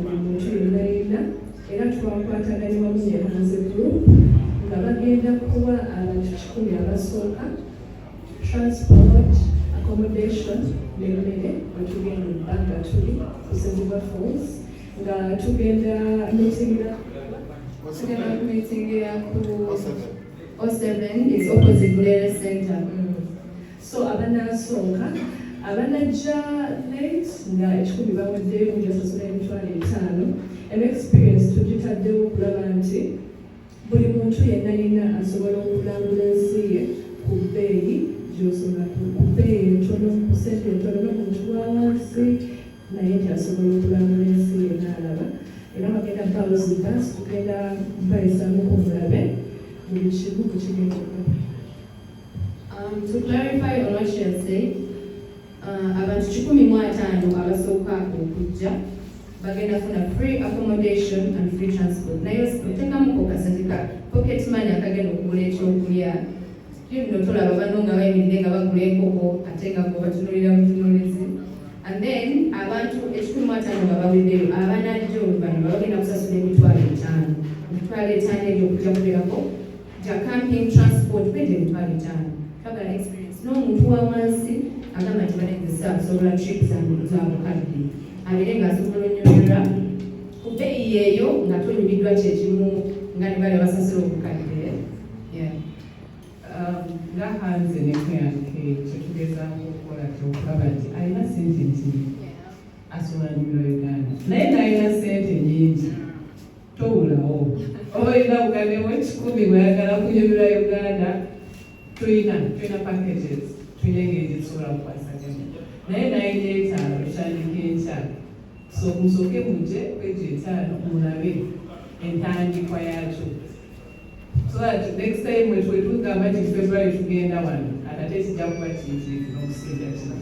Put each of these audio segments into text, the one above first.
buli muntu yenna era twakwataganya wamu ne Hanze Group nga bagenda kuwa abantu 10 abasooka transport, accommodation n'emmere bwe tugenda ebbanga tuli ku St. Falls nga tugenda meeting ku 07 is opposite Bulere Center. So abanasooka abanajja late nga 10 baweddeyo ngasasula $5,000. An experience tugitaddewo okulaba nti buli muntu yenna asobola okulambula ensi ye ku bbeeyi gy'osobola ku bbeeyi entono ku ssente entono n'omuntu wa wansi naye nti asobola okulambula ensi ye n'alaba era bagenda bawuzibas tugenda bayisamuku mulabe buli kimu ku kigenda okulaba. To clarify on what she has said, abantu 15 abasooka okujja bagenda funa free accommodation and free transport. Naye otekamuko kasente ka pocket money akagenda okugula ekyokulya. Bino tolaba banno nga bayimirire nga bagula enkoko ate nga batunuulira butunuulizi. And then abantu 15 nga baweddeyo abanajja oluvannyuma bagenda kusasula $5,000 egyo okujja kubeerako ja camping transport kwete $5,000. Twagala experience n'omuntu wa wansi agamba nti banegesa asobola trip z'abukadde abeere ng'asobola onnyonnyola ku bbeeyi eyo nga tonyumiddwa kyekimu nga ne bali basasula obukadde. Nga Hanze ne Keyanke kyetugezaako okukola kyokulaba nti alina ssente nti asobola nyumira Uganda naye n'alina ssente nnyingi towulawo olina bukadde mu 10 bweyagala kunyumira Uganda tulina packages tulina engeri zisobola kukwasaganya naye n'ayina 5 ekitandika enkya so musooke mujje kwegyo 5 mulabe entandikwa yaakyo so that next time wetugamba nti February tugenda wano atate kijja kuba kinziivu n'okusinga kino.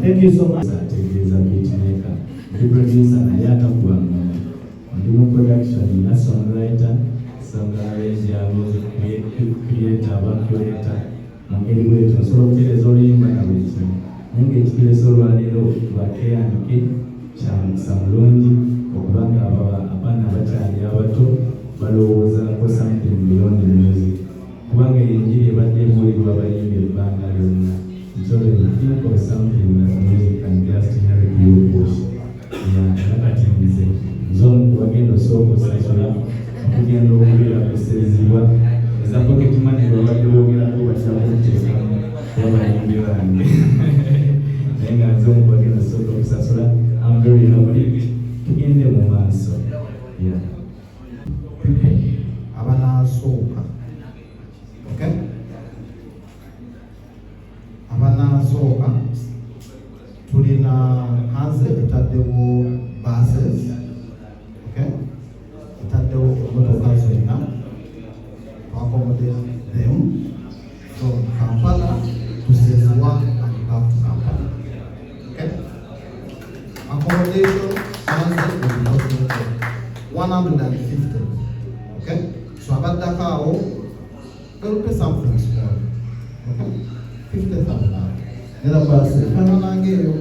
Thank you so much. Ategeeza beatmaker ndi producer naye atakuwanga ndi mu production na songwriter arranger music creator curator mu ngeri bwetyo osobola okutereeza oluyimba na buli kimu naye ng'ekigereso olwaleero lwa Keyanke kya mukisa mulungi okubanga abaana abakyali abato balowoozaako something beyond the music kubanga enjiri ebadde ebuulirwa abayimbi ebbanga lyonna so they think of something that music can just help you push nakati nze nzomu wagenda osooka osasula okugenda okubeera kusezibwa eza pocket money babadde boogerako bakyakuteekamu wabayimbi bange naye nga nze omu wagenda osooka okusasula I'm very happy tugende mu maaso. Abanasooka abanasooka tulina Hanze etaddewo buses etaddewo emmotoka zonna to accommodate them from Kampala to Sezibwa and back to Kampala. Accommodation Hanze will be costing 150. So abadakaawo they'll pay something small. 50,000. Nera basi fanana ngeyo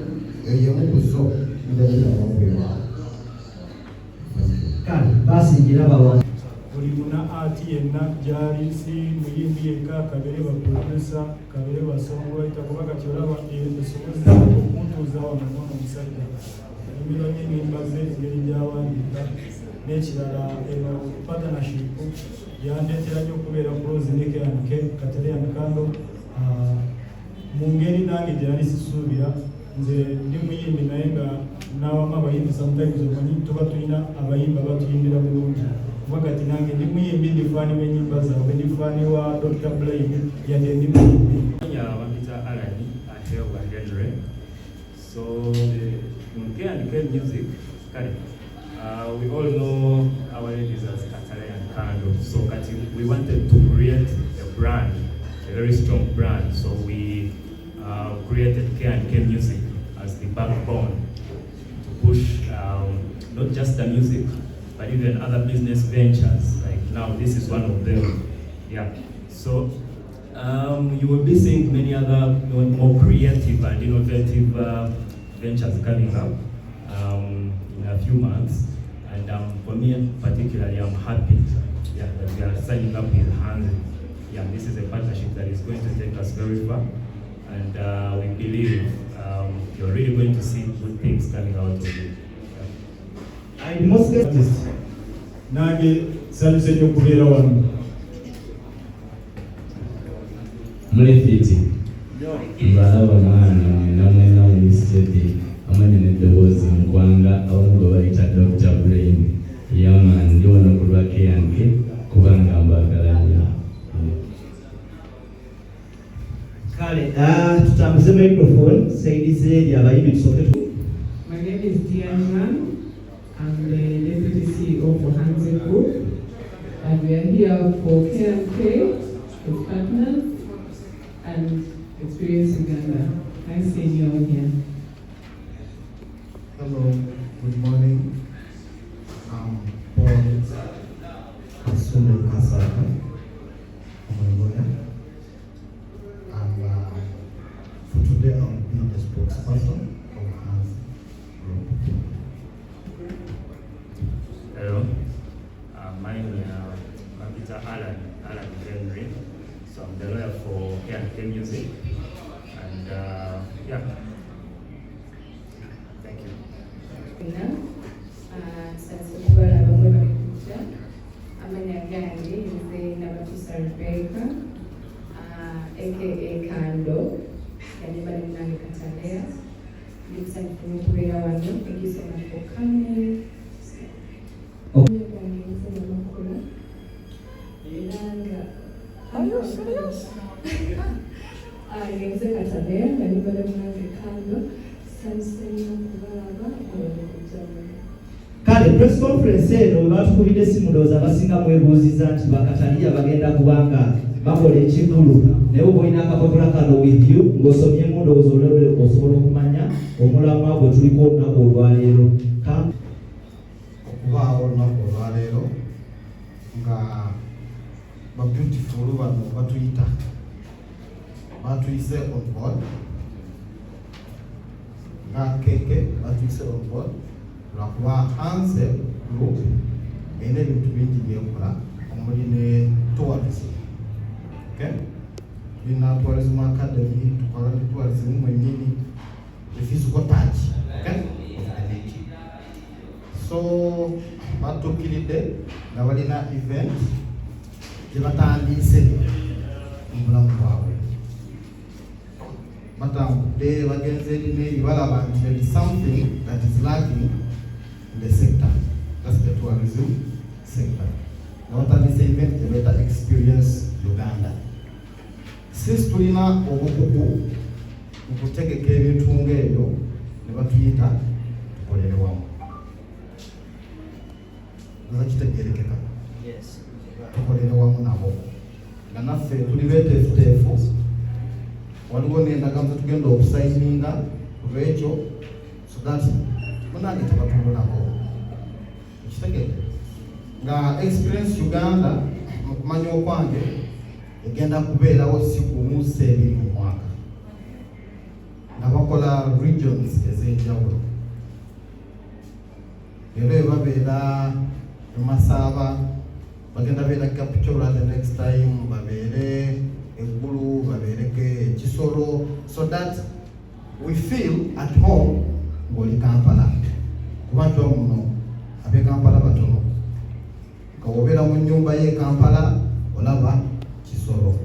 yemu kuzo ndabira wabwewa. Kale basi ngira bawa buli muna ati yenna gyali si muyimbi yekka kabere ba producer kabere ba songwriter kuba kati olaba esobozi okutuuza wano omusajja emiro n'ennyimba ze engeri gy'awandiika n'ekirala eno partnership yandeetera nnyo okubeera close ne Keyanke Katereya Mikando mu ngeri nange gye nali sisuubira nze ndi muyimbi naye nga n'awamu abayimbi sometimes omanyi tuba tulina abayimbi abatuyimbira bulungi kuba kati nange ndi muyimbi ndifaani w'ennyimba zaabwe ndifaani wa Dr. Blame yadde ndi muyimbi bamita Alani ate wa Hendre so in Keyanke music kale we all know our ladies as Katereya and Kando, so we wanted to create a brand, a very strong brand. So we created Keyanke Music as the backbone to push not just the music, but even other business ventures. Like now, this is one of them. Yeah. So you will be seeing many other more creative and innovative ventures coming up. in a few months. And for me particularly, I'm happy that we are signing up with Hans. This is a partnership that is going to take us very far. And we believe you're really going to see good things coming out of it. I'm most nange saluse nyo kubeera wano. Mulefiti mbalaba mwana mwena mu state amanya n'eddoboozi mugwanga abamu gwe bayita Dr. Brain yaman ndi wano ku lwa K&K kubanga mbagala nnyo. Kale tutambuze microphone saidize eri abayimbi tusoke. My name is Diane. I'm the Deputy CEO for Hansen Group, and we are here for K&K with partners and Experience Uganda. Nice seeing you all here. Hello, good morning. I'm Paul Asune Kasaka. I'm a lawyer. And for today, I'll be the spokesperson of Hansen Group. Hello, my name is Alan Henry. So I'm the lawyer for K&K Music. And thank you. Sasa kubala bamwe bakujja amanya gange nze Nabatusa Rebecca aka Kando kanyuma nange Katalea. It's time for me to be around you. Thank you so much for coming. Are you serious? Ngenze Katalea kanyuma nange Kando Samsung kubalaba Kale press conference eno batukubidde essimu ndowooza abasinga mwebuuziza nti bakataliya bagenda kubanga bakola ekikulu naye oba olina akapapula kano with you ng'osomyemu ndowooza olwo osobola okumanya omulamwa gwe tuliko olunaku olwaleero. Okubaawo olunaku olwaleero nga ba beautiful bano batuyise on board nga keke batuyise on board lwakuba Hansen Group erina ebintu bingi byekola omuli ne tourism. Tulina tourism academy, tukola ne tourism mwennyini, the physical touch of the lake. So batuukiridde nga balina event gye batandise mu bulamu bwabwe. Batambudde bagenze eri neeri balaba nti there is something that is lacking in the sector. That's the tourism sector. Now that is event the better experience Uganda. Since tulina obukugu mu kutegeka ebintu ng'ebyo ne batuyita tukolere wamu. Oza kitegeerekeka? Yes. Tukolere wamu nabo. Nga naffe tuli beeteefuteefu. Waliwo n'endagaano zetugenda okusayininga ku lwekyo so that munange tebatulonako. Ekitegeere nga Experience Uganda mu kumanya okwange egenda kubeerawo si gumu seebiri mu mwaka nga bakola regions ez'enjawulo. Leero babeera e Masaba, bagenda beera Capitol the next time, babeere Eggulu, babeereko Kisoro, so that we feel at home ng'oli Kampala. Kuba nti muno ab'e Kampala batono. Nga wobeera mu nnyumba y'e Kampala olaba Kisoro.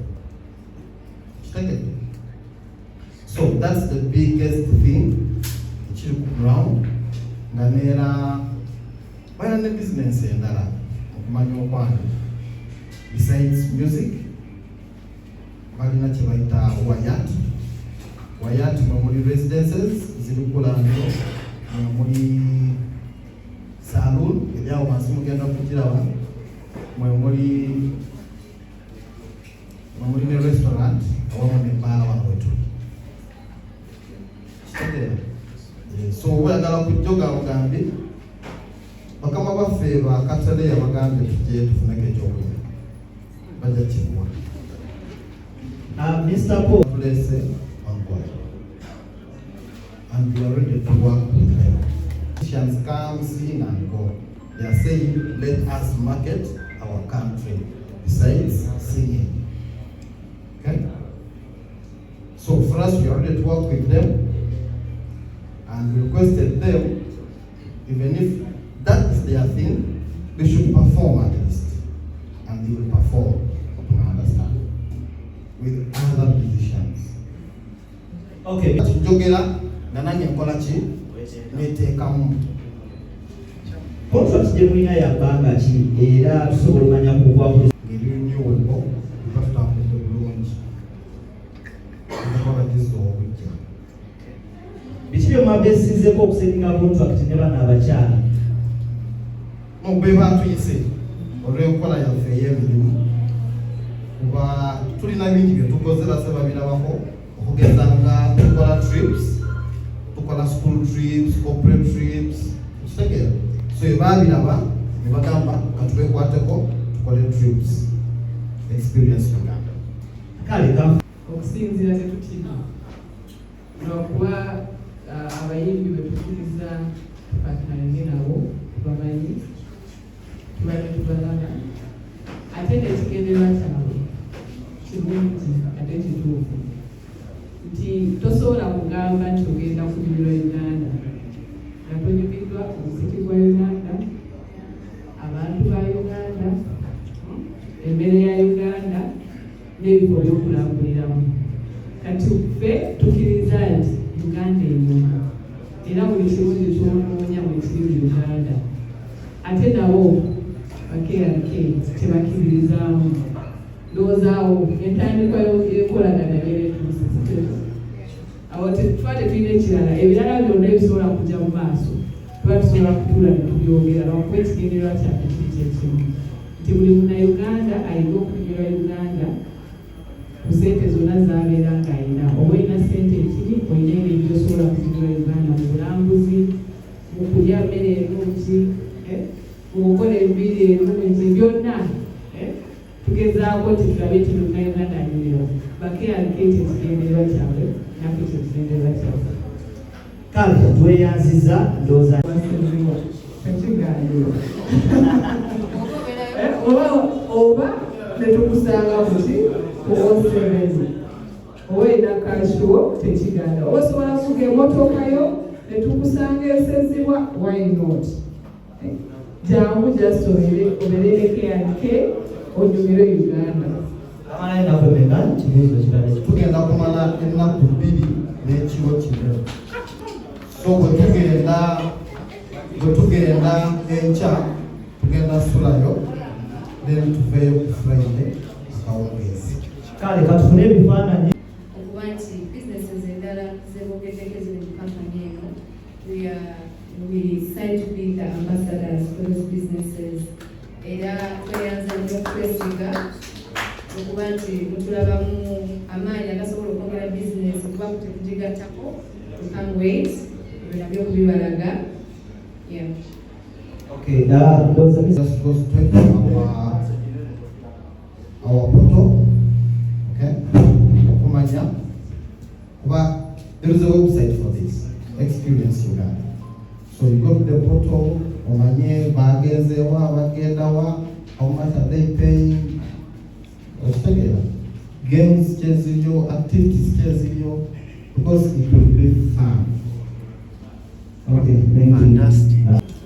So that's the biggest thing ekiri ku ground. Nga neera balina ne business endala okumanya okwange. Besides music, balina kye bayita Wayat mwe muli residences ziri Kulando, mwe muli saloon eri awo wansi mugenda kugiraba, mwe muli ne restaurant awamu n'ebbaala wano wetuli. So oyagala kujja ogambye bakama baffe bakatale yabagambye tujje tufuneko ekyokulya bajja kibuwa. Mr. Paul place on board and we are ready to work with them. musicians come, sing and go. They are saying, let us market our country besides singing. Okay? So for us, we already worked with them and we requested them, even if that is their thing, they should perform at least. And they will perform, you understand, with other musicians. Okay. Jogera, nananye nkolachi, netekamu. Contract je mulina yabbanga ki era tusobola omanya kuva ku ng'ebyonyiwongo bibatutambudde bulungi enkola gizoobujja. biki bye mwabeesizeeko okusekinga contract ne bana abakyala Mube batuyise olw'enkola yaffe ey'emirimu kuba tulina bingi bye tukozera se babirabako okugeza nga tukola trips, tukola school trips, corporate trips, kitegeera. So babiraba ne bagamba katubekwateko tukole trips experience Uganda. kale kam okusinziira tetutima lwakuba abayimbi bwe tukiriza tupatinalize nabo tubamanyi tubadde tubalaba ate nekigendererwa kyabwe kirungi ate kituufu nti tosobola kugamba nti ogenda kunyumirwa Uganda nga tonyumiddwa omuziki gwa Uganda, abantu ba Uganda, emmere ya Uganda n'ebifo by'okulambuliramu. Kati ffe tukkiriza nti Uganda enyuma era buli kirungi ky'onoonya bwe kiri Uganda. Ate nabo ba-KRK tebakkiririzaamu. Ndowoozaawo entandikwa y'enkolagana beeretuuse. Awo tuba tetulina ekirala, ebirala byonna ebisobola kujja mu maaso tuba tusobola kutuula ne tubyogera lwakuba ekigendererwa kyaffe kiri kyekimu nti buli Munnayuganda ayina okunyumirwa Uganda ku ssente zonna z'abeera ng'ayina. Oba olina ssente ekiri olina engeri gy'osobola kunyumirwa Uganda mu bulambuzi, mu kulya mmere ennungi, mu kukola embiri ennungi, byonna tugezaako nti tulabe nti Munnayuganda anyumirwa. Ba-KRK ekigendererwa kyabwe nakyo kyekigendererwa kyabwe. kale tweyanziza ndowooza Ekiganiro oba netukusanga muti kuosebezi oba olina kashuwo tekiganda oba osobola kuvuga emotokayo netukusanga esezibwa why not jangu just oberere KRK onyumire Uganda. amala ennaku emeka kibuuzo kibadde Tugenda kumala ennaku 2 n'ekiro kino. So bwe tugenda enkya tugenda sulayo then tuveeyo ku Friday akawungeezi. kale katufune ebifaananyi okuba nti businesses endala zebogeddeko ziri mu kampani eno we decide to be the ambassadors for those businesses era tweyanza nnyo okwesiga okuba nti mutulabamu amaanyi agasobola okwongera bizinesi okuba kutetugigattako we can't wait ebyo nabyo kubibalaga. okay ndowooza Just go straight to our portal, okay? Okumanya kuba there is a website for this, Experience Uganda. So you go to the portal, omanye bagenzewa, bagendawa, how much are they paying? Okitegera games kyeziriyo, activities kyeziriyo, because it will be fun. okay thank you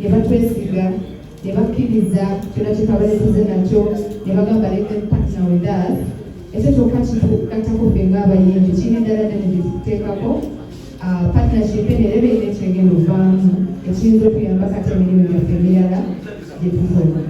Ne batwesiga ne bakkiriza kyonna kye twabaleeteze nakyo ne bagamba leke partner with us. Ekyo kyokka kitugattako ffe ng'abayimbi kirina eddala ddene gye tuteekako partnership eno era beerina ekyengenda ovaamu ekiyinza okuyamba kati emirimu gyaffe emirala gye tukola.